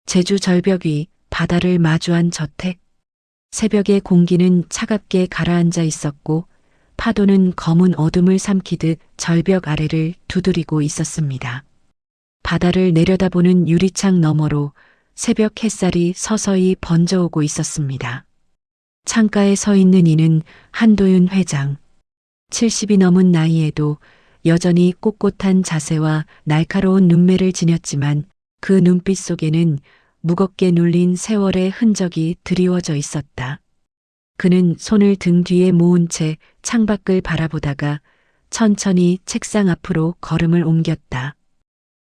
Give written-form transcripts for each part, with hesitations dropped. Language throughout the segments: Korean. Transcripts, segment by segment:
제주 절벽 위 바다를 마주한 저택. 새벽의 공기는 차갑게 가라앉아 있었고 파도는 검은 어둠을 삼키듯 절벽 아래를 두드리고 있었습니다. 바다를 내려다보는 유리창 너머로 새벽 햇살이 서서히 번져오고 있었습니다. 창가에 서 있는 이는 한도윤 회장. 70이 넘은 나이에도 여전히 꼿꼿한 자세와 날카로운 눈매를 지녔지만 그 눈빛 속에는 무겁게 눌린 세월의 흔적이 드리워져 있었다. 그는 손을 등 뒤에 모은 채 창밖을 바라보다가 천천히 책상 앞으로 걸음을 옮겼다.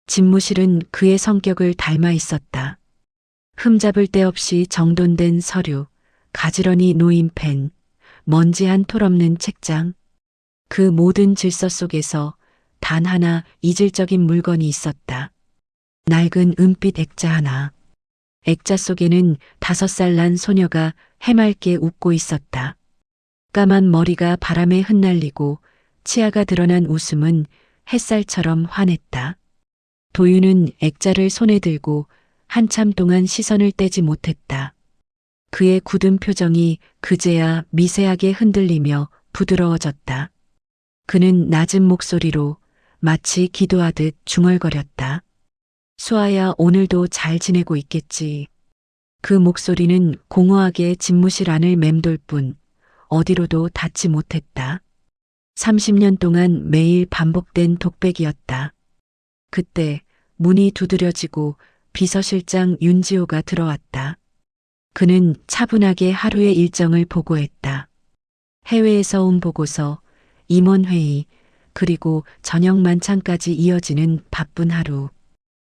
집무실은 그의 성격을 닮아 있었다. 흠잡을 데 없이 정돈된 서류, 가지런히 놓인 펜, 먼지 한 톨 없는 책장. 그 모든 질서 속에서 단 하나 이질적인 물건이 있었다. 낡은 은빛 액자 하나. 액자 속에는 5살 난 소녀가 해맑게 웃고 있었다. 까만 머리가 바람에 흩날리고 치아가 드러난 웃음은 햇살처럼 환했다. 도윤은 액자를 손에 들고 한참 동안 시선을 떼지 못했다. 그의 굳은 표정이 그제야 미세하게 흔들리며 부드러워졌다. 그는 낮은 목소리로 마치 기도하듯 중얼거렸다. 수아야, 오늘도 잘 지내고 있겠지. 그 목소리는 공허하게 집무실 안을 맴돌 뿐 어디로도 닿지 못했다. 30년 동안 매일 반복된 독백이었다. 그때 문이 두드려지고 비서실장 윤지호가 들어왔다. 그는 차분하게 하루의 일정을 보고했다. 해외에서 온 보고서, 임원회의, 그리고 저녁 만찬까지 이어지는 바쁜 하루.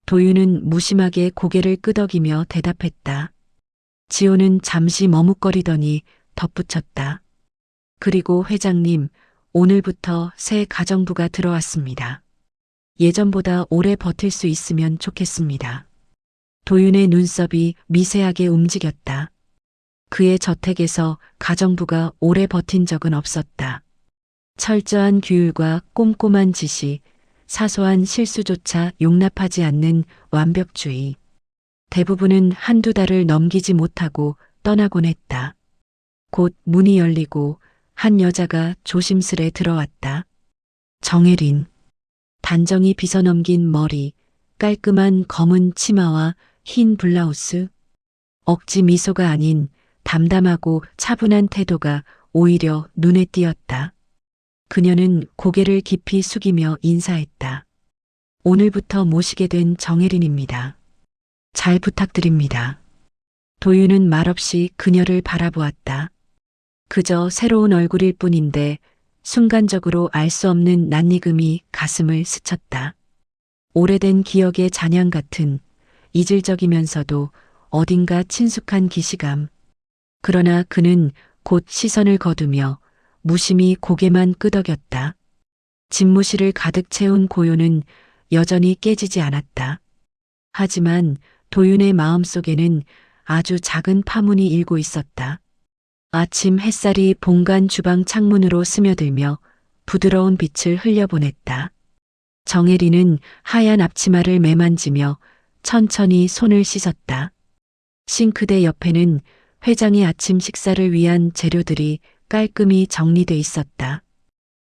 도윤은 무심하게 고개를 끄덕이며 대답했다. 지호는 잠시 머뭇거리더니 덧붙였다. 그리고 회장님, 오늘부터 새 가정부가 들어왔습니다. 예전보다 오래 버틸 수 있으면 좋겠습니다. 도윤의 눈썹이 미세하게 움직였다. 그의 저택에서 가정부가 오래 버틴 적은 없었다. 철저한 규율과 꼼꼼한 지시, 사소한 실수조차 용납하지 않는 완벽주의. 대부분은 한두 달을 넘기지 못하고 떠나곤 했다. 곧 문이 열리고 한 여자가 조심스레 들어왔다. 정혜린. 단정히 빗어넘긴 머리, 깔끔한 검은 치마와 흰 블라우스. 억지 미소가 아닌 담담하고 차분한 태도가 오히려 눈에 띄었다. 그녀는 고개를 깊이 숙이며 인사했다. 오늘부터 모시게 된 정혜린입니다. 잘 부탁드립니다. 도윤은 말없이 그녀를 바라보았다. 그저 새로운 얼굴일 뿐인데 순간적으로 알 수 없는 낯익음이 가슴을 스쳤다. 오래된 기억의 잔향 같은 이질적이면서도 어딘가 친숙한 기시감. 그러나 그는 곧 시선을 거두며 무심히 고개만 끄덕였다. 집무실을 가득 채운 고요는 여전히 깨지지 않았다. 하지만 도윤의 마음속에는 아주 작은 파문이 일고 있었다. 아침 햇살이 본관 주방 창문으로 스며들며 부드러운 빛을 흘려보냈다. 정혜리는 하얀 앞치마를 매만지며 천천히 손을 씻었다. 싱크대 옆에는 회장의 아침 식사를 위한 재료들이 깔끔히 정리돼 있었다.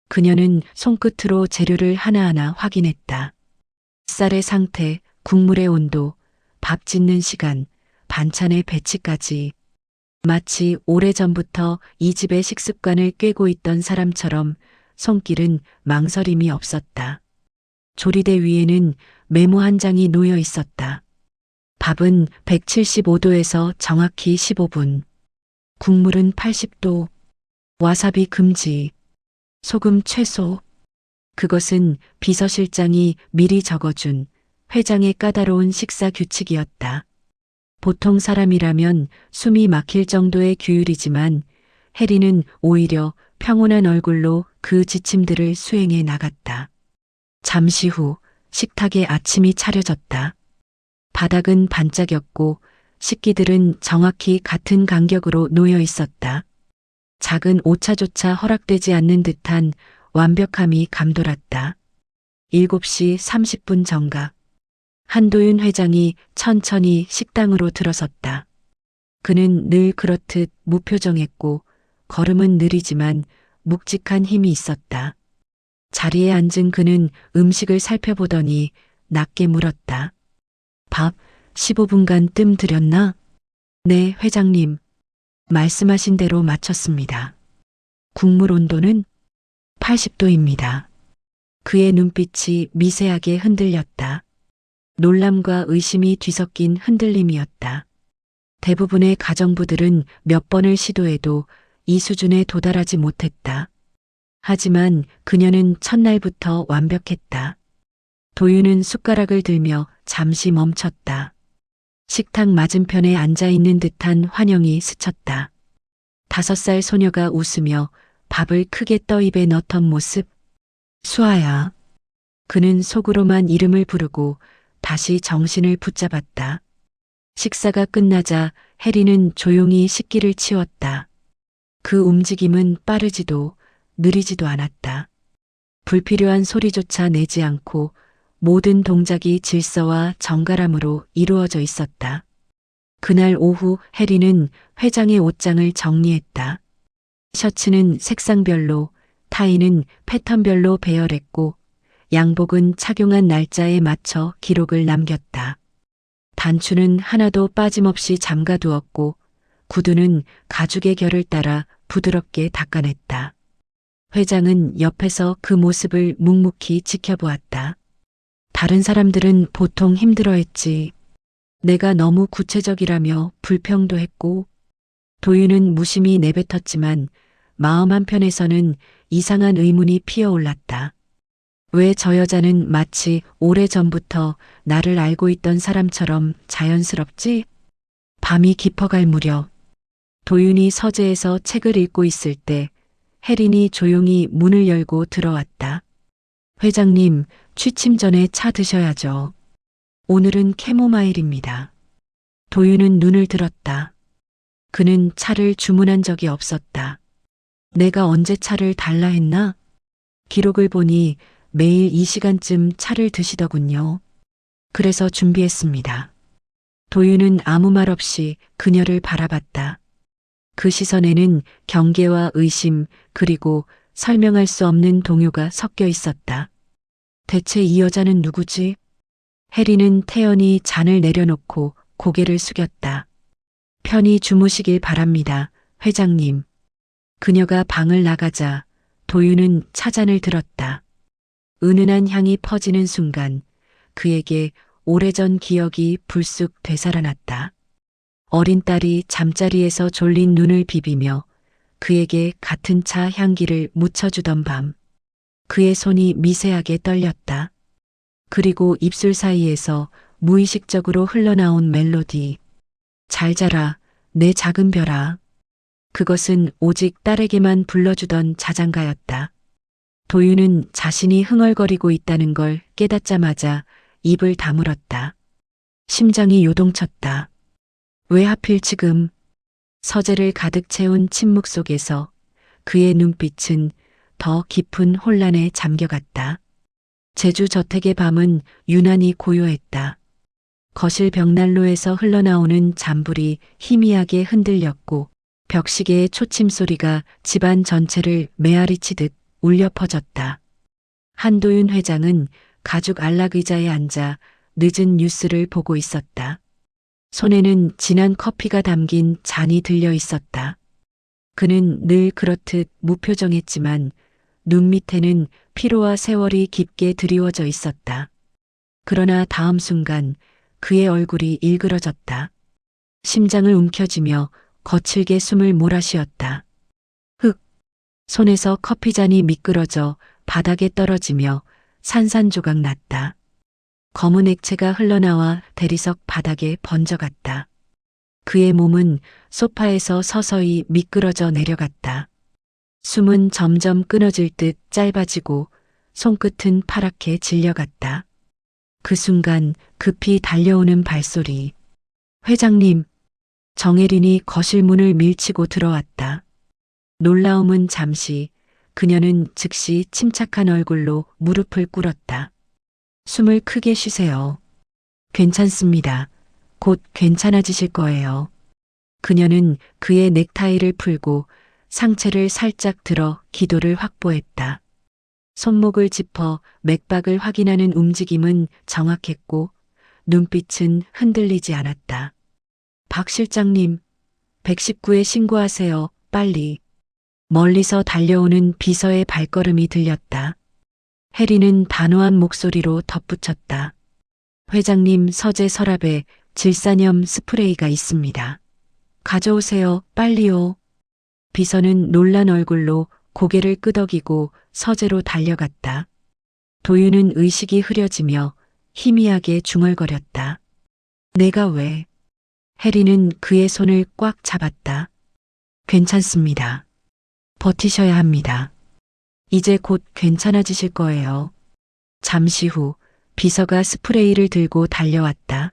그녀는 손끝으로 재료를 하나하나 확인했다. 쌀의 상태, 국물의 온도, 밥 짓는 시간, 반찬의 배치까지. 마치 오래전부터 이 집의 식습관을 꿰고 있던 사람처럼 손길은 망설임이 없었다. 조리대 위에는 메모 한 장이 놓여 있었다. 밥은 175도에서 정확히 15분. 국물은 80도. 와사비 금지. 소금 최소. 그것은 비서실장이 미리 적어준 회장의 까다로운 식사 규칙이었다. 보통 사람이라면 숨이 막힐 정도의 규율이지만 혜리는 오히려 평온한 얼굴로 그 지침들을 수행해 나갔다. 잠시 후 식탁에 아침이 차려졌다. 바닥은 반짝였고 식기들은 정확히 같은 간격으로 놓여 있었다. 작은 오차조차 허락되지 않는 듯한 완벽함이 감돌았다. 7시 30분 정각. 한도윤 회장이 천천히 식당으로 들어섰다. 그는 늘 그렇듯 무표정했고 걸음은 느리지만 묵직한 힘이 있었다. 자리에 앉은 그는 음식을 살펴보더니 낮게 물었다. 밥 15분간 뜸 들였나? 네, 회장님. 말씀하신 대로 마쳤습니다. 국물 온도는 80도입니다. 그의 눈빛이 미세하게 흔들렸다. 놀람과 의심이 뒤섞인 흔들림이었다. 대부분의 가정부들은 몇 번을 시도해도 이 수준에 도달하지 못했다. 하지만 그녀는 첫날부터 완벽했다. 도윤은 숟가락을 들며 잠시 멈췄다. 식탁 맞은편에 앉아 있는 듯한 환영이 스쳤다. 5살 소녀가 웃으며 밥을 크게 떠 입에 넣던 모습. 수아야. 그는 속으로만 이름을 부르고 다시 정신을 붙잡았다. 식사가 끝나자 해리는 조용히 식기를 치웠다. 그 움직임은 빠르지도 느리지도 않았다. 불필요한 소리조차 내지 않고 모든 동작이 질서와 정갈함으로 이루어져 있었다. 그날 오후 해리는 회장의 옷장을 정리했다. 셔츠는 색상별로, 타이는 패턴별로 배열했고 양복은 착용한 날짜에 맞춰 기록을 남겼다. 단추는 하나도 빠짐없이 잠가두었고 구두는 가죽의 결을 따라 부드럽게 닦아냈다. 회장은 옆에서 그 모습을 묵묵히 지켜보았다. 다른 사람들은 보통 힘들어했지. 내가 너무 구체적이라며 불평도 했고 도윤은 무심히 내뱉었지만 마음 한편에서는 이상한 의문이 피어올랐다. 왜 저 여자는 마치 오래전부터 나를 알고 있던 사람처럼 자연스럽지? 밤이 깊어갈 무렵 도윤이 서재에서 책을 읽고 있을 때 혜린이 조용히 문을 열고 들어왔다. 회장님, 취침 전에 차 드셔야죠. 오늘은 캐모마일입니다. 도윤은 눈을 들었다. 그는 차를 주문한 적이 없었다. 내가 언제 차를 달라 했나? 기록을 보니 매일 이 시간쯤 차를 드시더군요. 그래서 준비했습니다. 도윤은 아무 말 없이 그녀를 바라봤다. 그 시선에는 경계와 의심 그리고 설명할 수 없는 동요가 섞여 있었다. 대체 이 여자는 누구지? 해리는 태연히 잔을 내려놓고 고개를 숙였다. 편히 주무시길 바랍니다, 회장님. 그녀가 방을 나가자 도윤은 차잔을 들었다. 은은한 향이 퍼지는 순간 그에게 오래전 기억이 불쑥 되살아났다. 어린 딸이 잠자리에서 졸린 눈을 비비며 그에게 같은 차 향기를 묻혀주던 밤. 그의 손이 미세하게 떨렸다. 그리고 입술 사이에서 무의식적으로 흘러나온 멜로디. 잘 자라, 내 작은 별아. 그것은 오직 딸에게만 불러주던 자장가였다. 도윤은 자신이 흥얼거리고 있다는 걸 깨닫자마자 입을 다물었다. 심장이 요동쳤다. 왜 하필 지금? 서재를 가득 채운 침묵 속에서 그의 눈빛은 더 깊은 혼란에 잠겨갔다. 제주 저택의 밤은 유난히 고요했다. 거실 벽난로에서 흘러나오는 잔불이 희미하게 흔들렸고 벽시계의 초침 소리가 집안 전체를 메아리치듯 울려 퍼졌다. 한도윤 회장은 가죽 안락 의자에 앉아 늦은 뉴스를 보고 있었다. 손에는 진한 커피가 담긴 잔이 들려 있었다. 그는 늘 그렇듯 무표정했지만 눈 밑에는 피로와 세월이 깊게 드리워져 있었다. 그러나 다음 순간 그의 얼굴이 일그러졌다. 심장을 움켜쥐며 거칠게 숨을 몰아쉬었다. 흑! 손에서 커피잔이 미끄러져 바닥에 떨어지며 산산조각 났다. 검은 액체가 흘러나와 대리석 바닥에 번져갔다. 그의 몸은 소파에서 서서히 미끄러져 내려갔다. 숨은 점점 끊어질 듯 짧아지고 손끝은 파랗게 질려갔다. 그 순간 급히 달려오는 발소리. 회장님! 정혜린이 거실 문을 밀치고 들어왔다. 놀라움은 잠시, 그녀는 즉시 침착한 얼굴로 무릎을 꿇었다. 숨을 크게 쉬세요. 괜찮습니다. 곧 괜찮아지실 거예요. 그녀는 그의 넥타이를 풀고 상체를 살짝 들어 기도를 확보했다. 손목을 짚어 맥박을 확인하는 움직임은 정확했고 눈빛은 흔들리지 않았다. 박 실장님, 119에 신고하세요. 빨리. 멀리서 달려오는 비서의 발걸음이 들렸다. 해리는 단호한 목소리로 덧붙였다. 회장님 서재 서랍에 질산염 스프레이가 있습니다. 가져오세요. 빨리요. 비서는 놀란 얼굴로 고개를 끄덕이고 서재로 달려갔다. 도윤은 의식이 흐려지며 희미하게 중얼거렸다. 내가 왜? 해리는 그의 손을 꽉 잡았다. 괜찮습니다. 버티셔야 합니다. 이제 곧 괜찮아지실 거예요. 잠시 후 비서가 스프레이를 들고 달려왔다.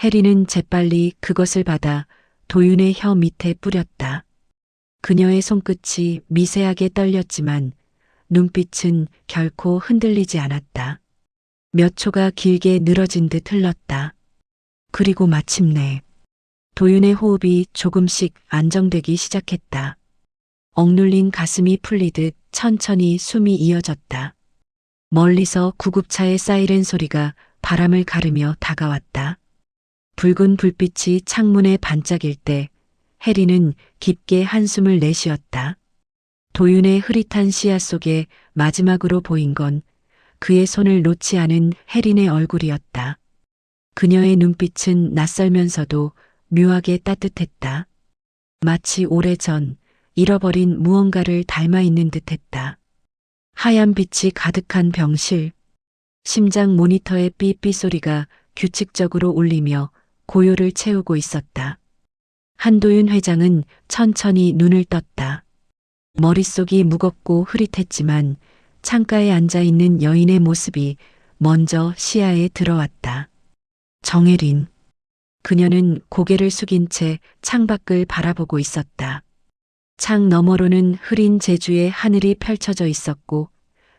해리는 재빨리 그것을 받아 도윤의 혀 밑에 뿌렸다. 그녀의 손끝이 미세하게 떨렸지만 눈빛은 결코 흔들리지 않았다. 몇 초가 길게 늘어진 듯 흘렀다. 그리고 마침내 도윤의 호흡이 조금씩 안정되기 시작했다. 억눌린 가슴이 풀리듯 천천히 숨이 이어졌다. 멀리서 구급차의 사이렌 소리가 바람을 가르며 다가왔다. 붉은 불빛이 창문에 반짝일 때 해리는 깊게 한숨을 내쉬었다. 도윤의 흐릿한 시야 속에 마지막으로 보인 건 그의 손을 놓지 않은 혜린의 얼굴이었다. 그녀의 눈빛은 낯설면서도 묘하게 따뜻했다. 마치 오래전 잃어버린 무언가를 닮아 있는 듯했다. 하얀 빛이 가득한 병실, 심장 모니터의 삐삐 소리가 규칙적으로 울리며 고요를 채우고 있었다. 한도윤 회장은 천천히 눈을 떴다. 머릿속이 무겁고 흐릿했지만 창가에 앉아 있는 여인의 모습이 먼저 시야에 들어왔다. 정혜린. 그녀는 고개를 숙인 채 창밖을 바라보고 있었다. 창 너머로는 흐린 제주의 하늘이 펼쳐져 있었고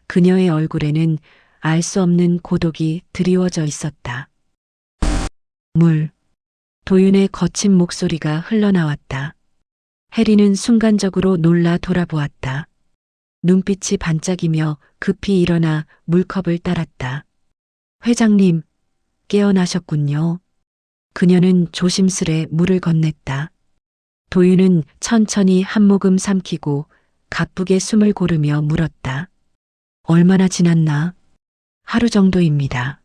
그녀의 얼굴에는 알 수 없는 고독이 드리워져 있었다. 물. 도윤의 거친 목소리가 흘러나왔다. 해리는 순간적으로 놀라 돌아보았다. 눈빛이 반짝이며 급히 일어나 물컵을 따랐다. 회장님, 깨어나셨군요. 그녀는 조심스레 물을 건넸다. 도윤은 천천히 한 모금 삼키고 가쁘게 숨을 고르며 물었다. 얼마나 지났나? 하루 정도입니다.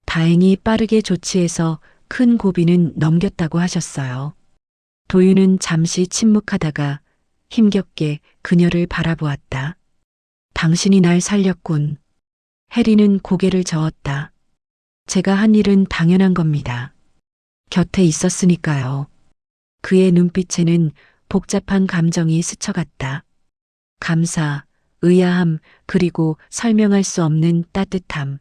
다행히 빠르게 조치해서 큰 고비는 넘겼다고 하셨어요. 도윤은 잠시 침묵하다가 힘겹게 그녀를 바라보았다. 당신이 날 살렸군. 해리는 고개를 저었다. 제가 한 일은 당연한 겁니다. 곁에 있었으니까요. 그의 눈빛에는 복잡한 감정이 스쳐갔다. 감사, 의아함, 그리고 설명할 수 없는 따뜻함.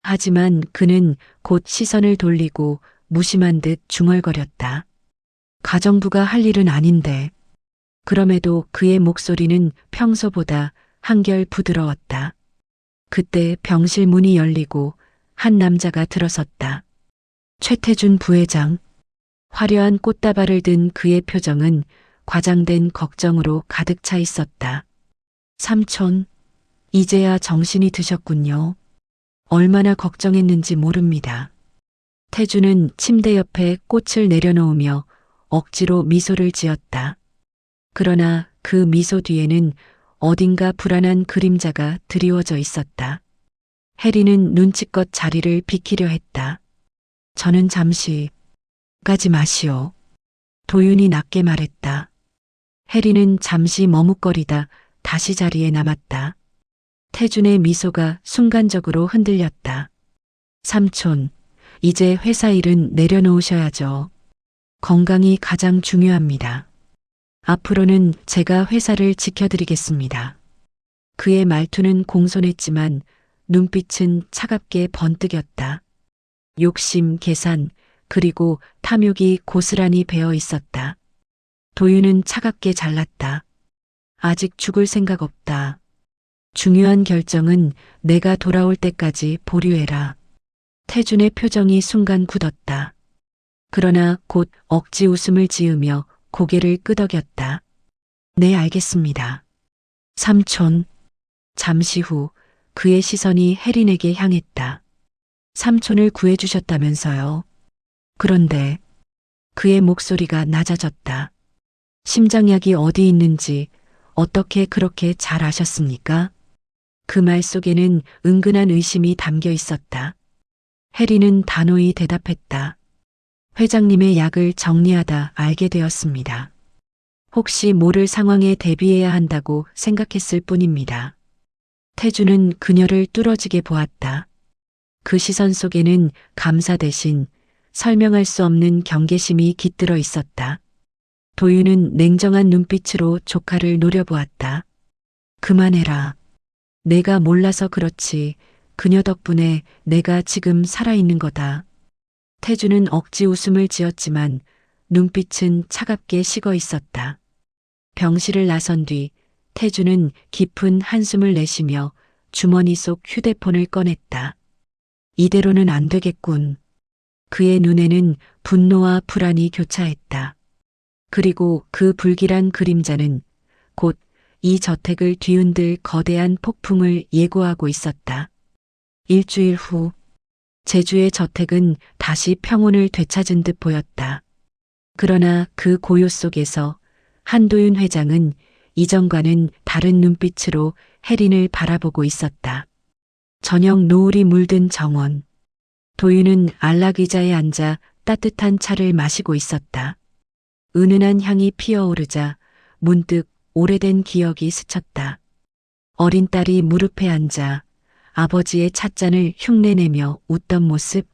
하지만 그는 곧 시선을 돌리고 무심한 듯 중얼거렸다. 가정부가 할 일은 아닌데. 그럼에도 그의 목소리는 평소보다 한결 부드러웠다. 그때 병실 문이 열리고 한 남자가 들어섰다. 최태준 부회장. 화려한 꽃다발을 든 그의 표정은 과장된 걱정으로 가득 차 있었다. 삼촌, 이제야 정신이 드셨군요. 얼마나 걱정했는지 모릅니다. 태준은 침대 옆에 꽃을 내려놓으며 억지로 미소를 지었다. 그러나 그 미소 뒤에는 어딘가 불안한 그림자가 드리워져 있었다. 해리는 눈치껏 자리를 비키려 했다. 저는 잠시 가지 마시오. 도윤이 낮게 말했다. 해리는 잠시 머뭇거리다 다시 자리에 남았다. 태준의 미소가 순간적으로 흔들렸다. 삼촌, 이제 회사 일은 내려놓으셔야죠. 건강이 가장 중요합니다. 앞으로는 제가 회사를 지켜드리겠습니다. 그의 말투는 공손했지만 눈빛은 차갑게 번뜩였다. 욕심, 계산, 그리고 탐욕이 고스란히 배어 있었다. 도윤은 차갑게 잘랐다. 아직 죽을 생각 없다. 중요한 결정은 내가 돌아올 때까지 보류해라. 태준의 표정이 순간 굳었다. 그러나 곧 억지 웃음을 지으며 고개를 끄덕였다. 네, 알겠습니다. 삼촌. 잠시 후 그의 시선이 혜린에게 향했다. 삼촌을 구해주셨다면서요. 그런데 그의 목소리가 낮아졌다. 심장약이 어디 있는지 어떻게 그렇게 잘 아셨습니까? 그 말 속에는 은근한 의심이 담겨 있었다. 혜린은 단호히 대답했다. 회장님의 약을 정리하다 알게 되었습니다. 혹시 모를 상황에 대비해야 한다고 생각했을 뿐입니다. 태주는 그녀를 뚫어지게 보았다. 그 시선 속에는 감사 대신 설명할 수 없는 경계심이 깃들어 있었다. 도윤은 냉정한 눈빛으로 조카를 노려보았다. 그만해라. 내가 몰라서 그렇지. 그녀 덕분에 내가 지금 살아있는 거다. 태주는 억지 웃음을 지었지만 눈빛은 차갑게 식어 있었다. 병실을 나선 뒤 태주는 깊은 한숨을 내쉬며 주머니 속 휴대폰을 꺼냈다. 이대로는 안 되겠군. 그의 눈에는 분노와 불안이 교차했다. 그리고 그 불길한 그림자는 곧 이 저택을 뒤흔들 거대한 폭풍을 예고하고 있었다. 일주일 후 제주의 저택은 다시 평온을 되찾은 듯 보였다. 그러나 그 고요 속에서 한도윤 회장은 이전과는 다른 눈빛으로 혜린을 바라보고 있었다. 저녁 노을이 물든 정원. 도윤은 안락의자에 앉아 따뜻한 차를 마시고 있었다. 은은한 향이 피어오르자 문득 오래된 기억이 스쳤다. 어린 딸이 무릎에 앉아 아버지의 찻잔을 흉내내며 웃던 모습.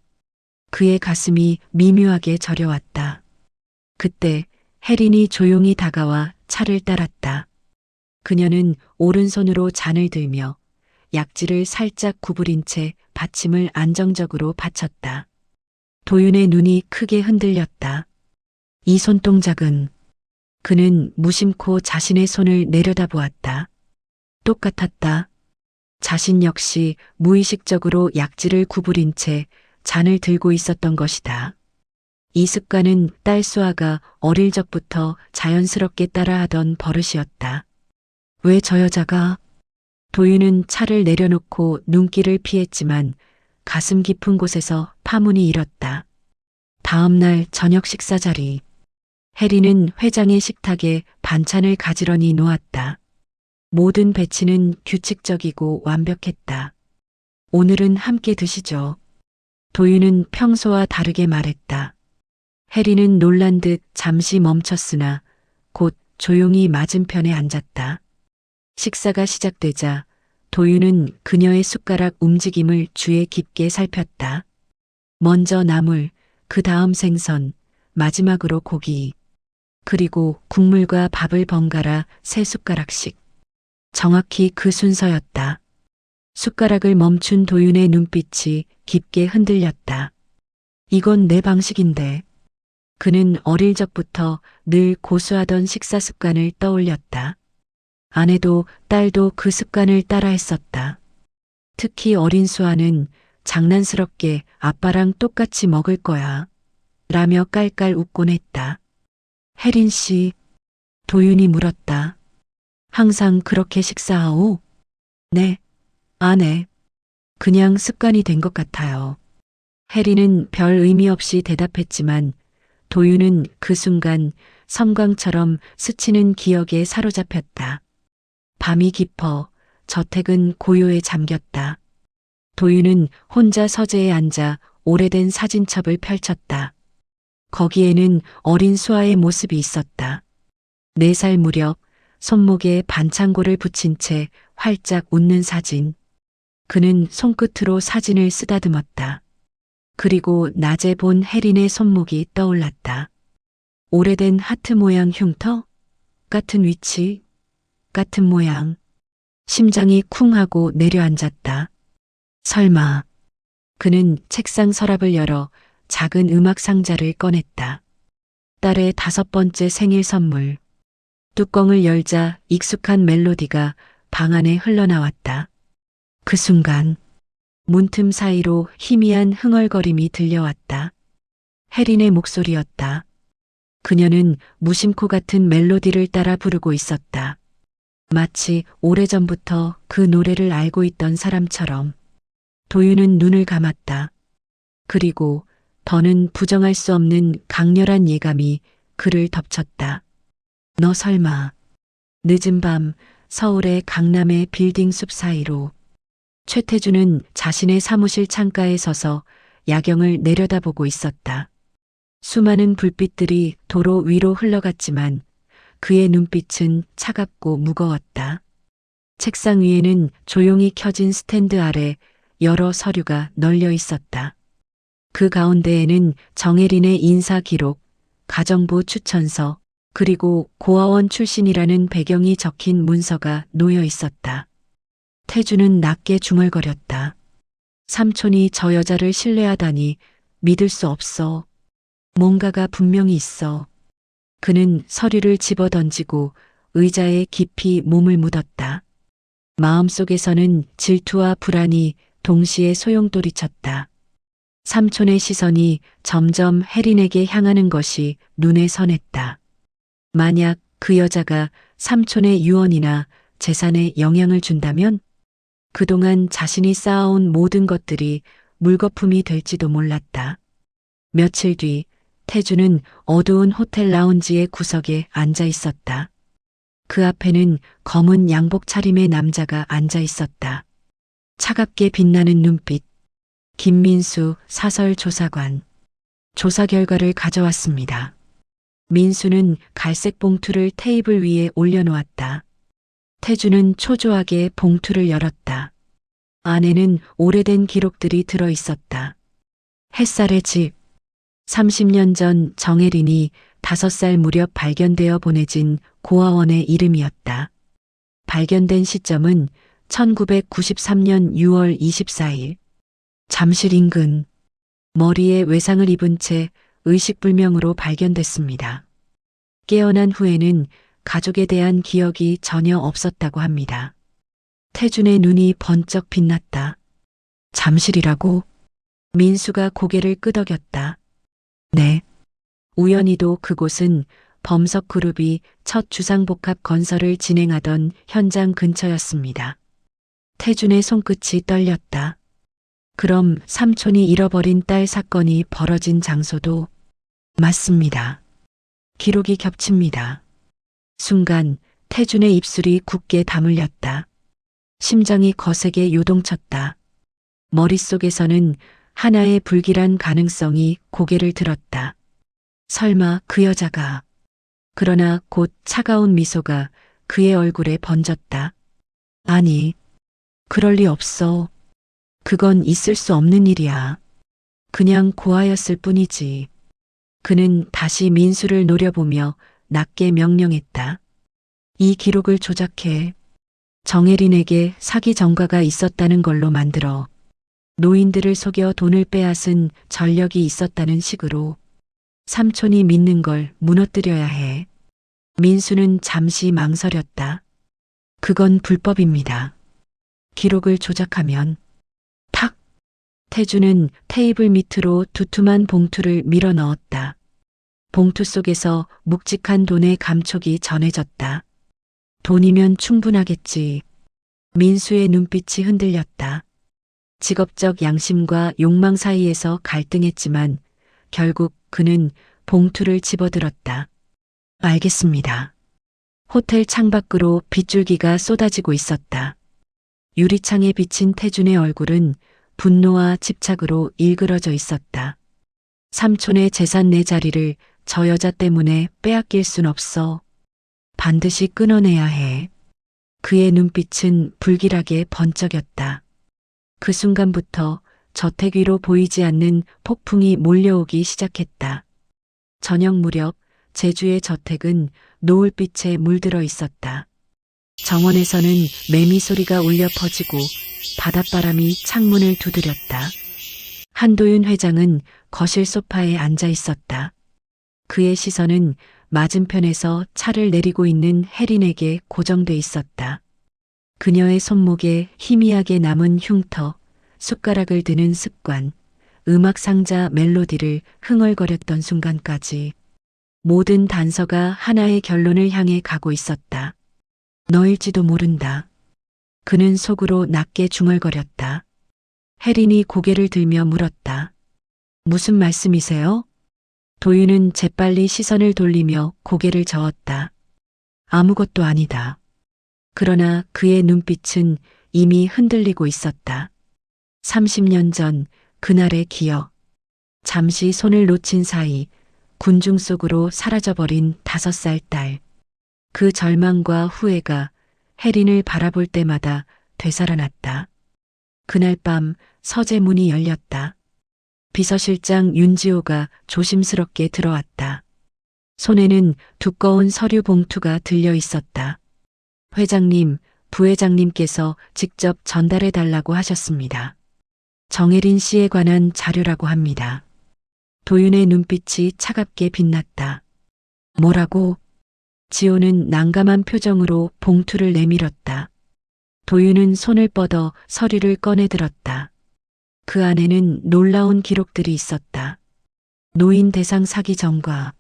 그의 가슴이 미묘하게 저려왔다. 그때 혜린이 조용히 다가와 차를 따랐다. 그녀는 오른손으로 잔을 들며 약지를 살짝 구부린 채 받침을 안정적으로 받쳤다. 도윤의 눈이 크게 흔들렸다. 이 손동작은. 그는 무심코 자신의 손을 내려다보았다. 똑같았다. 자신 역시 무의식적으로 약지를 구부린 채 잔을 들고 있었던 것이다. 이 습관은 딸 수아가 어릴 적부터 자연스럽게 따라하던 버릇이었다. 왜 저 여자가? 도윤은 차를 내려놓고 눈길을 피했지만 가슴 깊은 곳에서 파문이 일었다. 다음 날 저녁 식사 자리. 혜린은 회장의 식탁에 반찬을 가지런히 놓았다. 모든 배치는 규칙적이고 완벽했다. 오늘은 함께 드시죠. 도윤은 평소와 다르게 말했다. 혜린은 놀란 듯 잠시 멈췄으나 곧 조용히 맞은편에 앉았다. 식사가 시작되자 도윤은 그녀의 숟가락 움직임을 주의 깊게 살폈다. 먼저 나물, 그 다음 생선, 마지막으로 고기. 그리고 국물과 밥을 번갈아 3숟가락씩. 정확히 그 순서였다. 숟가락을 멈춘 도윤의 눈빛이 깊게 흔들렸다. 이건 내 방식인데. 그는 어릴 적부터 늘 고수하던 식사 습관을 떠올렸다. 아내도 딸도 그 습관을 따라했었다. 특히 어린 수아는 장난스럽게 아빠랑 똑같이 먹을 거야. 라며 깔깔 웃곤 했다. 혜린 씨, 도윤이 물었다. 항상 그렇게 식사하오? 네, 아내. 그냥 습관이 된 것 같아요. 혜린은 별 의미 없이 대답했지만 도윤은 그 순간 섬광처럼 스치는 기억에 사로잡혔다. 밤이 깊어 저택은 고요에 잠겼다. 도윤은 혼자 서재에 앉아 오래된 사진첩을 펼쳤다. 거기에는 어린 수아의 모습이 있었다. 4살 무렵 손목에 반창고를 붙인 채 활짝 웃는 사진. 그는 손끝으로 사진을 쓰다듬었다. 그리고 낮에 본 혜린의 손목이 떠올랐다. 오래된 하트 모양 흉터? 같은 위치, 같은 모양. 심장이 쿵 하고 내려앉았다. 설마. 그는 책상 서랍을 열어 작은 음악 상자를 꺼냈다. 딸의 5번째 생일 선물. 뚜껑을 열자 익숙한 멜로디가 방 안에 흘러나왔다. 그 순간 문틈 사이로 희미한 흥얼거림이 들려왔다. 혜린의 목소리였다. 그녀는 무심코 같은 멜로디를 따라 부르고 있었다. 마치 오래전부터 그 노래를 알고 있던 사람처럼. 도윤은 눈을 감았다. 그리고 더는 부정할 수 없는 강렬한 예감이 그를 덮쳤다. 너 설마. 늦은 밤 서울의 강남의 빌딩 숲 사이로. 최태주는 자신의 사무실 창가에 서서 야경을 내려다보고 있었다. 수많은 불빛들이 도로 위로 흘러갔지만 그의 눈빛은 차갑고 무거웠다. 책상 위에는 조용히 켜진 스탠드 아래 여러 서류가 널려 있었다. 그 가운데에는 정혜린의 인사 기록, 가정부 추천서, 그리고 고아원 출신이라는 배경이 적힌 문서가 놓여 있었다. 태주는 낮게 중얼거렸다. 삼촌이 저 여자를 신뢰하다니 믿을 수 없어. 뭔가가 분명히 있어. 그는 서류를 집어던지고 의자에 깊이 몸을 묻었다. 마음속에서는 질투와 불안이 동시에 소용돌이쳤다. 삼촌의 시선이 점점 혜린에게 향하는 것이 눈에 선했다. 만약 그 여자가 삼촌의 유언이나 재산에 영향을 준다면 그동안 자신이 쌓아온 모든 것들이 물거품이 될지도 몰랐다. 며칠 뒤 태주는 어두운 호텔 라운지의 구석에 앉아 있었다. 그 앞에는 검은 양복 차림의 남자가 앉아 있었다. 차갑게 빛나는 눈빛. 김민수 사설조사관. 조사 결과를 가져왔습니다. 민수는 갈색 봉투를 테이블 위에 올려놓았다. 태주는 초조하게 봉투를 열었다. 안에는 오래된 기록들이 들어 있었다. 햇살의 집. 30년 전 정혜린이 5살 무렵 발견되어 보내진 고아원의 이름이었다. 발견된 시점은 1993년 6월 24일. 잠실 인근. 머리에 외상을 입은 채 의식불명으로 발견됐습니다. 깨어난 후에는 가족에 대한 기억이 전혀 없었다고 합니다. 태준의 눈이 번쩍 빛났다. 잠실이라고? 민수가 고개를 끄덕였다. 네. 우연히도 그곳은 범석그룹이 첫 주상복합 건설을 진행하던 현장 근처였습니다. 태준의 손끝이 떨렸다. 그럼 삼촌이 잃어버린 딸 사건이 벌어진 장소도 맞습니다. 기록이 겹칩니다. 순간 태준의 입술이 굳게 다물렸다. 심장이 거세게 요동쳤다. 머릿속에서는 하나의 불길한 가능성이 고개를 들었다. 설마 그 여자가. 그러나 곧 차가운 미소가 그의 얼굴에 번졌다. 아니, 그럴 리 없어. 그건 있을 수 없는 일이야. 그냥 고아였을 뿐이지. 그는 다시 민수를 노려보며 낮게 명령했다. 이 기록을 조작해. 정혜린에게 사기 전과가 있었다는 걸로 만들어. 노인들을 속여 돈을 빼앗은 전력이 있었다는 식으로. 삼촌이 믿는 걸 무너뜨려야 해. 민수는 잠시 망설였다. 그건 불법입니다. 기록을 조작하면. 탁! 태주는 테이블 밑으로 두툼한 봉투를 밀어 넣었다. 봉투 속에서 묵직한 돈의 감촉이 전해졌다. 돈이면 충분하겠지. 민수의 눈빛이 흔들렸다. 직업적 양심과 욕망 사이에서 갈등했지만 결국 그는 봉투를 집어들었다. 알겠습니다. 호텔 창밖으로 빗줄기가 쏟아지고 있었다. 유리창에 비친 태준의 얼굴은 분노와 집착으로 일그러져 있었다. 삼촌의 재산 내 자리를 저 여자 때문에 빼앗길 순 없어. 반드시 끊어내야 해. 그의 눈빛은 불길하게 번쩍였다. 그 순간부터 저택 위로 보이지 않는 폭풍이 몰려오기 시작했다. 저녁 무렵 제주의 저택은 노을빛에 물들어 있었다. 정원에서는 매미 소리가 울려 퍼지고 바닷바람이 창문을 두드렸다. 한도윤 회장은 거실 소파에 앉아 있었다. 그의 시선은 맞은편에서 차를 내리고 있는 혜린에게 고정돼 있었다. 그녀의 손목에 희미하게 남은 흉터, 숟가락을 드는 습관, 음악 상자 멜로디를 흥얼거렸던 순간까지 모든 단서가 하나의 결론을 향해 가고 있었다. 너일지도 모른다. 그는 속으로 낮게 중얼거렸다. 혜린이 고개를 들며 물었다. 무슨 말씀이세요? 도윤은 재빨리 시선을 돌리며 고개를 저었다. 아무것도 아니다. 그러나 그의 눈빛은 이미 흔들리고 있었다. 30년 전 그날의 기억. 잠시 손을 놓친 사이 군중 속으로 사라져버린 5살 딸. 그 절망과 후회가 혜린을 바라볼 때마다 되살아났다. 그날 밤 서재 문이 열렸다. 비서실장 윤지호가 조심스럽게 들어왔다. 손에는 두꺼운 서류 봉투가 들려 있었다. 회장님, 부회장님께서 직접 전달해 달라고 하셨습니다. 정혜린 씨에 관한 자료라고 합니다. 도윤의 눈빛이 차갑게 빛났다. 뭐라고? 지호는 난감한 표정으로 봉투를 내밀었다. 도윤은 손을 뻗어 서류를 꺼내 들었다. 그 안에는 놀라운 기록들이 있었다. 노인 대상 사기 전과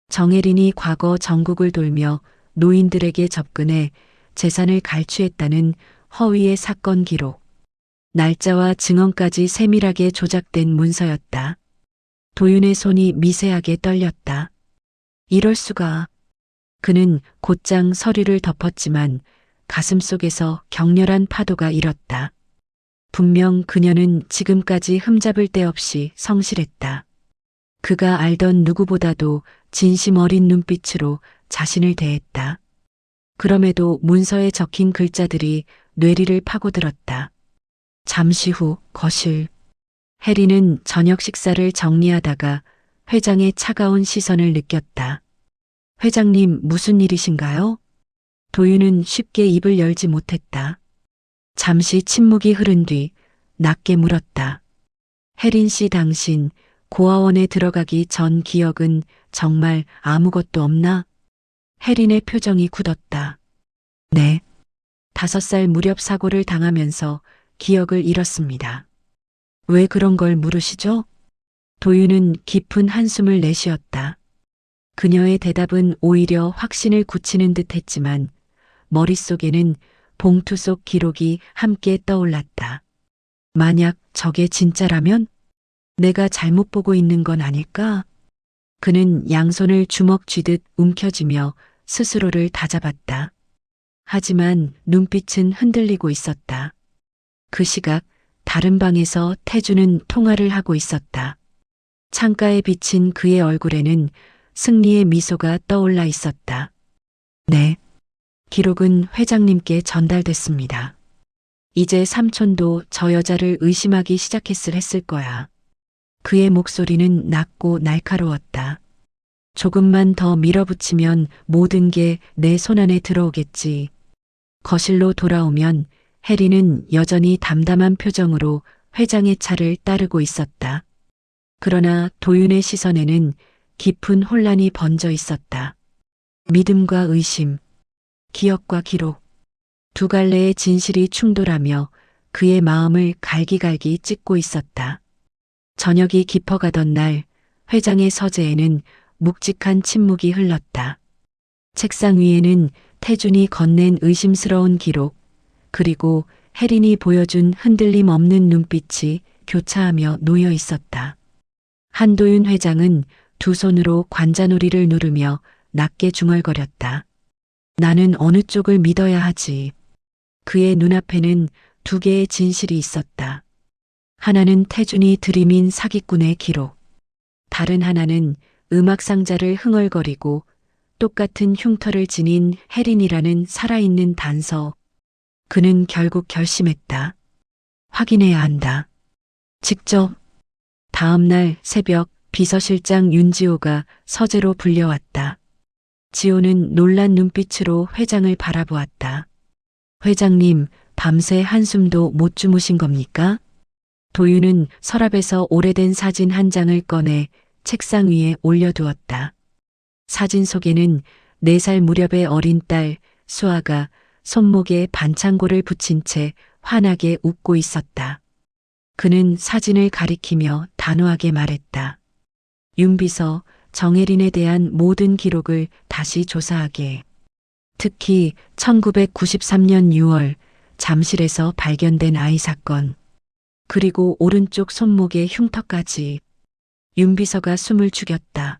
정혜린이 과거 전국을 돌며 노인들에게 접근해 재산을 갈취했다는 허위의 사건 기록. 날짜와 증언까지 세밀하게 조작된 문서였다. 도윤의 손이 미세하게 떨렸다. 이럴 수가. 그는 곧장 서류를 덮었지만 가슴속에서 격렬한 파도가 일었다. 분명 그녀는 지금까지 흠잡을 데 없이 성실했다. 그가 알던 누구보다도 진심 어린 눈빛으로 자신을 대했다. 그럼에도 문서에 적힌 글자들이 뇌리를 파고들었다. 잠시 후 거실. 혜리는 저녁 식사를 정리하다가 회장의 차가운 시선을 느꼈다. 회장님, 무슨 일이신가요? 도윤은 쉽게 입을 열지 못했다. 잠시 침묵이 흐른 뒤 낮게 물었다. 혜린 씨, 당신 고아원에 들어가기 전 기억은 정말 아무것도 없나? 혜린의 표정이 굳었다. 네. 5살 무렵 사고를 당하면서 기억을 잃었습니다. 왜 그런 걸 물으시죠? 도윤은 깊은 한숨을 내쉬었다. 그녀의 대답은 오히려 확신을 굳히는 듯 했지만 머릿속에는 봉투 속 기록이 함께 떠올랐다. 만약 저게 진짜라면 내가 잘못 보고 있는 건 아닐까? 그는 양손을 주먹 쥐듯 움켜쥐며 스스로를 다잡았다. 하지만 눈빛은 흔들리고 있었다. 그 시각 다른 방에서 태주는 통화를 하고 있었다. 창가에 비친 그의 얼굴에는 승리의 미소가 떠올라 있었다. 네. 기록은 회장님께 전달됐습니다. 이제 삼촌도 저 여자를 의심하기 했을 거야. 그의 목소리는 낮고 날카로웠다. 조금만 더 밀어붙이면 모든 게 내 손안에 들어오겠지. 거실로 돌아오면 혜리는 여전히 담담한 표정으로 회장의 차를 따르고 있었다. 그러나 도윤의 시선에는 깊은 혼란이 번져 있었다. 믿음과 의심, 기억과 기록, 두 갈래의 진실이 충돌하며 그의 마음을 갈기갈기 찢고 있었다. 저녁이 깊어가던 날 회장의 서재에는 묵직한 침묵이 흘렀다. 책상 위에는 태준이 건넨 의심스러운 기록, 그리고 혜린이 보여준 흔들림 없는 눈빛이 교차하며 놓여 있었다. 한도윤 회장은 두 손으로 관자놀이를 누르며 낮게 중얼거렸다. 나는 어느 쪽을 믿어야 하지. 그의 눈앞에는 두 개의 진실이 있었다. 하나는 태준이 들이민 사기꾼의 기록. 다른 하나는 음악 상자를 흥얼거리고 똑같은 흉터를 지닌 혜린이라는 살아있는 단서. 그는 결국 결심했다. 확인해야 한다. 직접. 다음 날 새벽 비서실장 윤지호가 서재로 불려왔다. 지호는 놀란 눈빛으로 회장을 바라보았다. 회장님, 밤새 한숨도 못 주무신 겁니까? 도윤은 서랍에서 오래된 사진 한 장을 꺼내 책상 위에 올려두었다. 사진 속에는 4살 무렵의 어린 딸 수아가 손목에 반창고를 붙인 채 환하게 웃고 있었다. 그는 사진을 가리키며 단호하게 말했다. 윤비서, 정혜린에 대한 모든 기록을 다시 조사하게. 특히 1993년 6월 잠실에서 발견된 아이 사건. 그리고 오른쪽 손목의 흉터까지. 윤비서가 숨을 죽였다.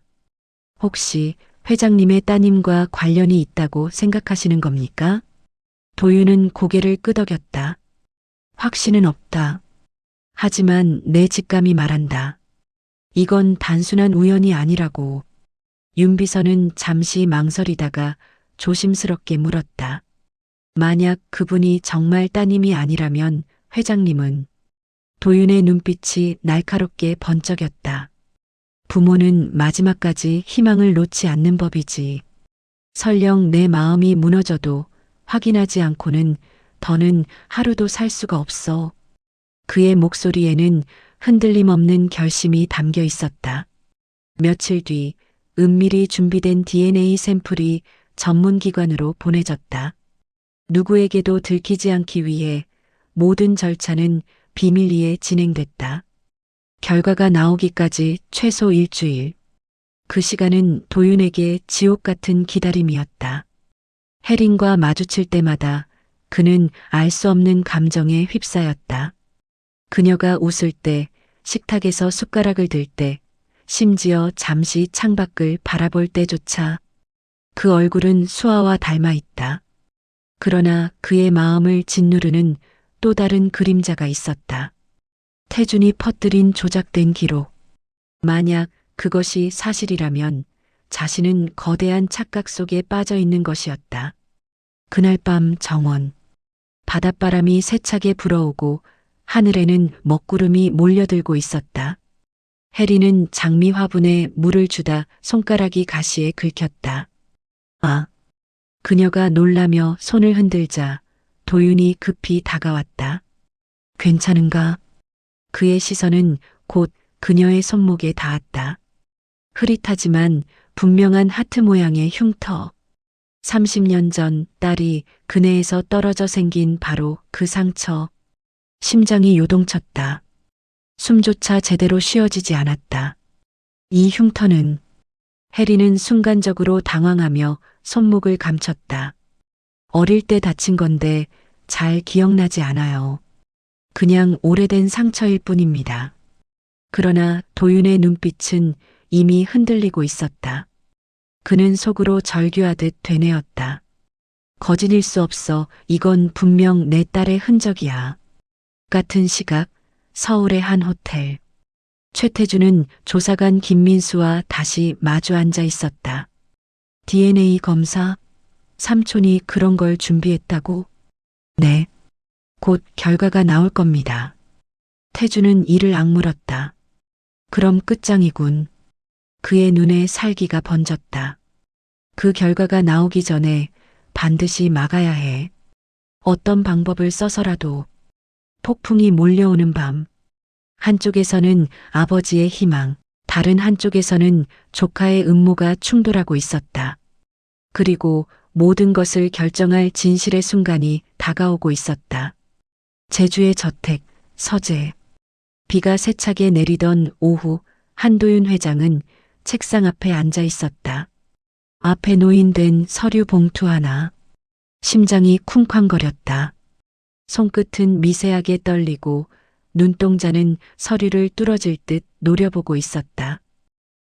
혹시 회장님의 따님과 관련이 있다고 생각하시는 겁니까? 도윤은 고개를 끄덕였다. 확신은 없다. 하지만 내 직감이 말한다. 이건 단순한 우연이 아니라고. 윤비서는 잠시 망설이다가 조심스럽게 물었다. 만약 그분이 정말 따님이 아니라면 회장님은. 도윤의 눈빛이 날카롭게 번쩍였다. 부모는 마지막까지 희망을 놓지 않는 법이지. 설령 내 마음이 무너져도 확인하지 않고는 더는 하루도 살 수가 없어. 그의 목소리에는 흔들림 없는 결심이 담겨 있었다. 며칠 뒤 은밀히 준비된 DNA 샘플이 전문기관으로 보내졌다. 누구에게도 들키지 않기 위해 모든 절차는 비밀리에 진행됐다. 결과가 나오기까지 최소 일주일. 그 시간은 도윤에게 지옥 같은 기다림이었다. 혜린과 마주칠 때마다 그는 알 수 없는 감정에 휩싸였다. 그녀가 웃을 때, 식탁에서 숟가락을 들 때, 심지어 잠시 창밖을 바라볼 때조차 그 얼굴은 수아와 닮아 있다. 그러나 그의 마음을 짓누르는 또 다른 그림자가 있었다. 태준이 퍼뜨린 조작된 기록. 만약 그것이 사실이라면 자신은 거대한 착각 속에 빠져 있는 것이었다. 그날 밤 정원. 바닷바람이 세차게 불어오고 하늘에는 먹구름이 몰려들고 있었다. 혜리는 장미 화분에 물을 주다 손가락이 가시에 긁혔다. 아! 그녀가 놀라며 손을 흔들자 도윤이 급히 다가왔다. 괜찮은가? 그의 시선은 곧 그녀의 손목에 닿았다. 흐릿하지만 분명한 하트 모양의 흉터. 30년 전 딸이 그네에서 떨어져 생긴 바로 그 상처. 심장이 요동쳤다. 숨조차 제대로 쉬어지지 않았다. 이 흉터는. 혜리는 순간적으로 당황하며 손목을 감췄다. 어릴 때 다친 건데 잘 기억나지 않아요. 그냥 오래된 상처일 뿐입니다. 그러나 도윤의 눈빛은 이미 흔들리고 있었다. 그는 속으로 절규하듯 되뇌었다. 거짓일 수 없어. 이건 분명 내 딸의 흔적이야. 같은 시각 서울의 한 호텔. 최태준은 조사관 김민수와 다시 마주 앉아 있었다. DNA 검사? 삼촌이 그런 걸 준비했다고? 네. 곧 결과가 나올 겁니다. 태준은 이를 악물었다. 그럼 끝장이군. 그의 눈에 살기가 번졌다. 그 결과가 나오기 전에 반드시 막아야 해. 어떤 방법을 써서라도. 폭풍이 몰려오는 밤. 한쪽에서는 아버지의 희망, 다른 한쪽에서는 조카의 음모가 충돌하고 있었다. 그리고 모든 것을 결정할 진실의 순간이 다가오고 있었다. 제주의 저택, 서재. 비가 세차게 내리던 오후 한도윤 회장은 책상 앞에 앉아 있었다. 앞에 놓인된 서류 봉투 하나. 심장이 쿵쾅거렸다. 손끝은 미세하게 떨리고 눈동자는 서류를 뚫어질 듯 노려보고 있었다.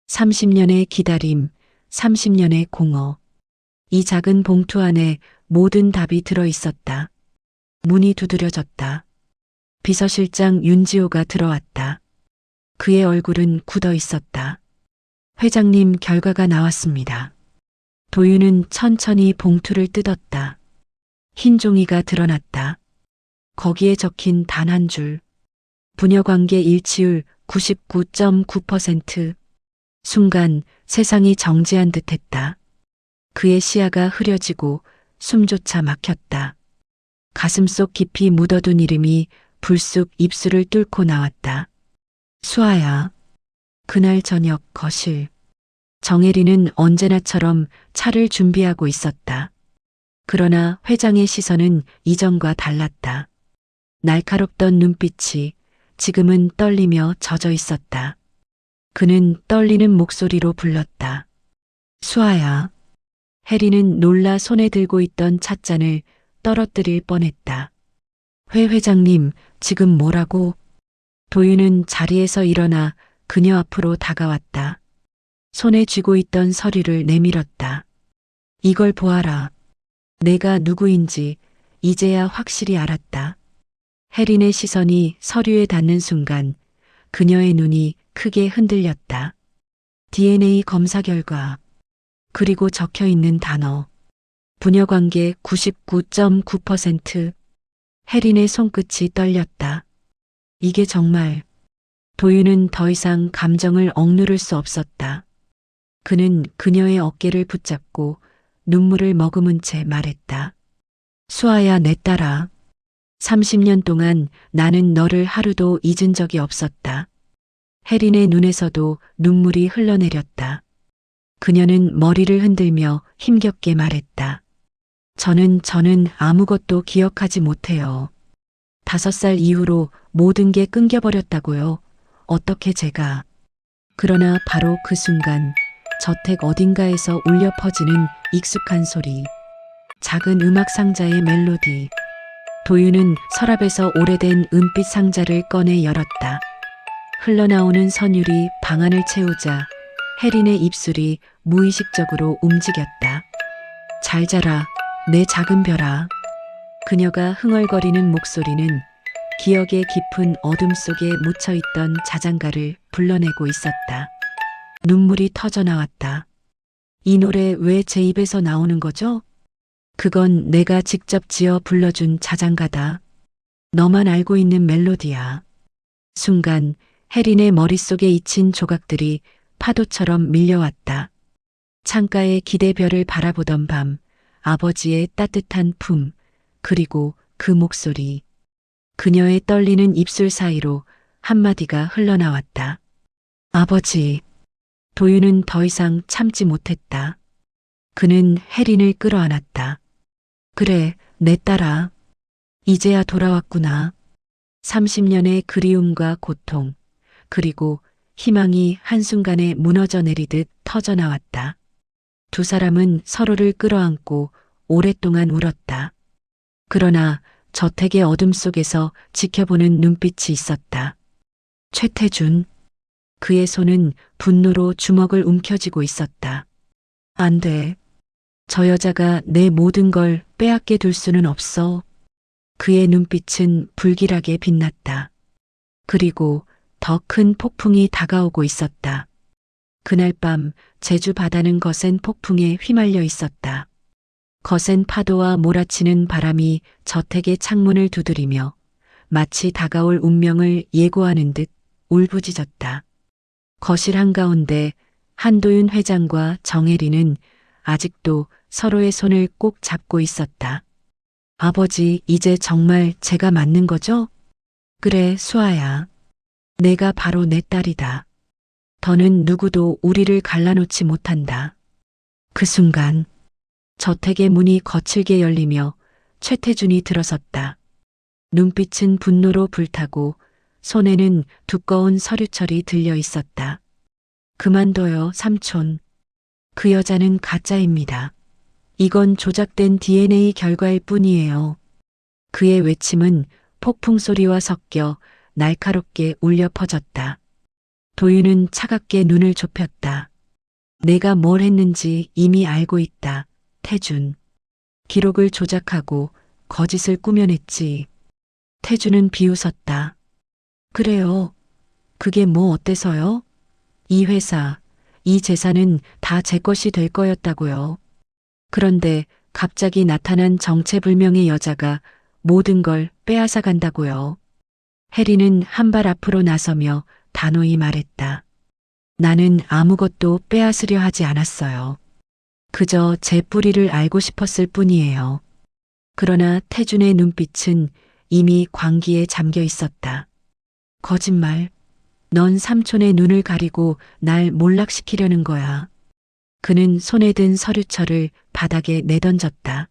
30년의 기다림, 30년의 공허. 이 작은 봉투 안에 모든 답이 들어 있었다. 문이 두드려졌다. 비서실장 윤지호가 들어왔다. 그의 얼굴은 굳어 있었다. 회장님, 결과가 나왔습니다. 도윤은 천천히 봉투를 뜯었다. 흰 종이가 드러났다. 거기에 적힌 단 한 줄. 부녀관계 일치율 99.9%. 순간 세상이 정지한 듯했다. 그의 시야가 흐려지고 숨조차 막혔다. 가슴속 깊이 묻어둔 이름이 불쑥 입술을 뚫고 나왔다. 수아야. 그날 저녁 거실. 정혜리는 언제나처럼 차를 준비하고 있었다. 그러나 회장의 시선은 이전과 달랐다. 날카롭던 눈빛이 지금은 떨리며 젖어 있었다. 그는 떨리는 목소리로 불렀다. 수아야. 혜리는 놀라 손에 들고 있던 찻잔을 떨어뜨릴 뻔했다. 회 회장님, 지금 뭐라고? 도윤은 자리에서 일어나 그녀 앞으로 다가왔다. 손에 쥐고 있던 서류를 내밀었다. 이걸 보아라. 내가 누구인지 이제야 확실히 알았다. 혜린의 시선이 서류에 닿는 순간 그녀의 눈이 크게 흔들렸다. DNA 검사 결과, 그리고 적혀 있는 단어. 부녀관계 99.9%. 혜린의 손끝이 떨렸다. 이게 정말. 도윤은 더 이상 감정을 억누를 수 없었다. 그는 그녀의 어깨를 붙잡고 눈물을 머금은 채 말했다. 수아야, 내 딸아. 30년 동안 나는 너를 하루도 잊은 적이 없었다. 혜린의 눈에서도 눈물이 흘러내렸다. 그녀는 머리를 흔들며 힘겹게 말했다. 저는 아무것도 기억하지 못해요. 5살 이후로 모든 게 끊겨버렸다고요. 어떻게 제가. 그러나 바로 그 순간 저택 어딘가에서 울려 퍼지는 익숙한 소리. 작은 음악 상자의 멜로디. 도윤은 서랍에서 오래된 은빛 상자를 꺼내 열었다. 흘러나오는 선율이 방안을 채우자 혜린의 입술이 무의식적으로 움직였다. 잘 자라, 내 작은 별아. 그녀가 흥얼거리는 목소리는 기억의 깊은 어둠 속에 묻혀있던 자장가를 불러내고 있었다. 눈물이 터져 나왔다. 이 노래 왜 제 입에서 나오는 거죠? 그건 내가 직접 지어 불러준 자장가다. 너만 알고 있는 멜로디야. 순간 혜린의 머릿속에 잊힌 조각들이 파도처럼 밀려왔다. 창가의 기대별을 바라보던 밤, 아버지의 따뜻한 품, 그리고 그 목소리. 그녀의 떨리는 입술 사이로 한마디가 흘러나왔다. 아버지. 도윤은 더 이상 참지 못했다. 그는 혜린을 끌어안았다. 그래, 내 딸아. 이제야 돌아왔구나. 30년의 그리움과 고통, 그리고 희망이 한순간에 무너져 내리듯 터져 나왔다. 두 사람은 서로를 끌어안고 오랫동안 울었다. 그러나 저택의 어둠 속에서 지켜보는 눈빛이 있었다. 최태준. 그의 손은 분노로 주먹을 움켜쥐고 있었다. 안 돼. 저 여자가 내 모든 걸 빼앗게 둘 수는 없어. 그의 눈빛은 불길하게 빛났다. 그리고 더 큰 폭풍이 다가오고 있었다. 그날 밤 제주 바다는 거센 폭풍에 휘말려 있었다. 거센 파도와 몰아치는 바람이 저택의 창문을 두드리며 마치 다가올 운명을 예고하는 듯 울부짖었다. 거실 한가운데 한도윤 회장과 정혜리는 아직도 서로의 손을 꼭 잡고 있었다. 아버지, 이제 정말 제가 맞는 거죠? 그래, 수아야. 내가 바로 내 딸이다. 더는 누구도 우리를 갈라놓지 못한다. 그 순간 저택의 문이 거칠게 열리며 최태준이 들어섰다. 눈빛은 분노로 불타고 손에는 두꺼운 서류철이 들려 있었다. 그만둬요, 삼촌. 그 여자는 가짜입니다. 이건 조작된 DNA 결과일 뿐이에요. 그의 외침은 폭풍 소리와 섞여 날카롭게 울려 퍼졌다. 도윤은 차갑게 눈을 좁혔다. 내가 뭘 했는지 이미 알고 있다, 태준. 기록을 조작하고 거짓을 꾸며냈지. 태준은 비웃었다. 그래요. 그게 뭐 어때서요? 이 회사, 이 재산은 다 제 것이 될 거였다고요. 그런데 갑자기 나타난 정체불명의 여자가 모든 걸 빼앗아 간다고요. 혜리는 한 발 앞으로 나서며 단호히 말했다. 나는 아무것도 빼앗으려 하지 않았어요. 그저 제 뿌리를 알고 싶었을 뿐이에요. 그러나 태준의 눈빛은 이미 광기에 잠겨 있었다. 거짓말. 넌 삼촌의 눈을 가리고 날 몰락시키려는 거야. 그는 손에 든 서류철을 바닥에 내던졌다.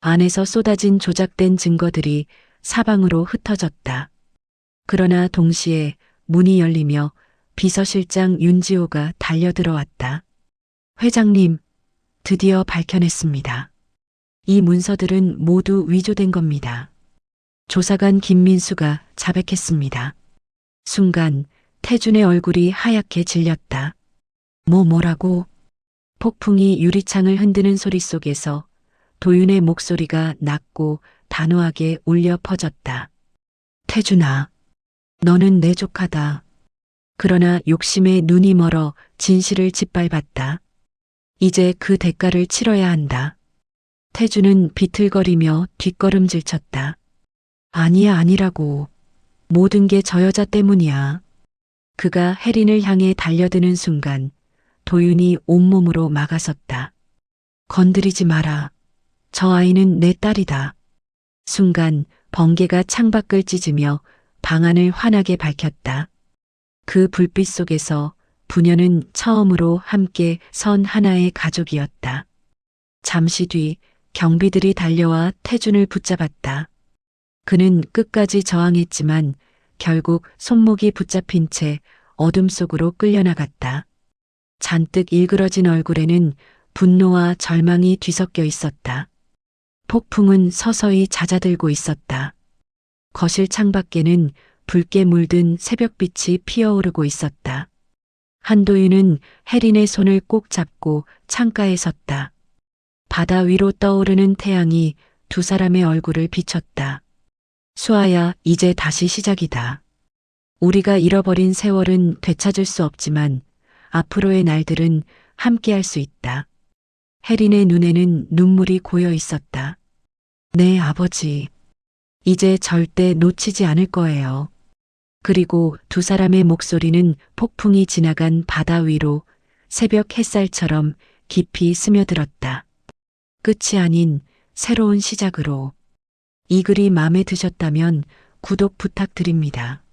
안에서 쏟아진 조작된 증거들이 사방으로 흩어졌다. 그러나 동시에 문이 열리며 비서실장 윤지호가 달려들어왔다. 회장님, 드디어 밝혀냈습니다. 이 문서들은 모두 위조된 겁니다. 조사관 김민수가 자백했습니다. 순간 태준의 얼굴이 하얗게 질렸다. 뭐라고? 폭풍이 유리창을 흔드는 소리 속에서 도윤의 목소리가 낮고 단호하게 울려 퍼졌다. 태준아, 너는 내 조카다. 그러나 욕심에 눈이 멀어 진실을 짓밟았다. 이제 그 대가를 치러야 한다. 태준은 비틀거리며 뒷걸음질 쳤다. 아니야, 아니라고. 모든 게 저 여자 때문이야. 그가 혜린을 향해 달려드는 순간 도윤이 온몸으로 막아섰다. 건드리지 마라. 저 아이는 내 딸이다. 순간 번개가 창밖을 찢으며 방안을 환하게 밝혔다. 그 불빛 속에서 부녀는 처음으로 함께 선 하나의 가족이었다. 잠시 뒤 경비들이 달려와 태준을 붙잡았다. 그는 끝까지 저항했지만 결국 손목이 붙잡힌 채 어둠 속으로 끌려나갔다. 잔뜩 일그러진 얼굴에는 분노와 절망이 뒤섞여 있었다. 폭풍은 서서히 잦아들고 있었다. 거실 창밖에는 붉게 물든 새벽빛이 피어오르고 있었다. 한도윤은 혜린의 손을 꼭 잡고 창가에 섰다. 바다 위로 떠오르는 태양이 두 사람의 얼굴을 비췄다. 수아야, 이제 다시 시작이다. 우리가 잃어버린 세월은 되찾을 수 없지만 앞으로의 날들은 함께할 수 있다. 혜린의 눈에는 눈물이 고여 있었다. 네, 아버지. 이제 절대 놓치지 않을 거예요. 그리고 두 사람의 목소리는 폭풍이 지나간 바다 위로 새벽 햇살처럼 깊이 스며들었다. 끝이 아닌 새로운 시작으로. 이 글이 마음에 드셨다면 구독 부탁드립니다.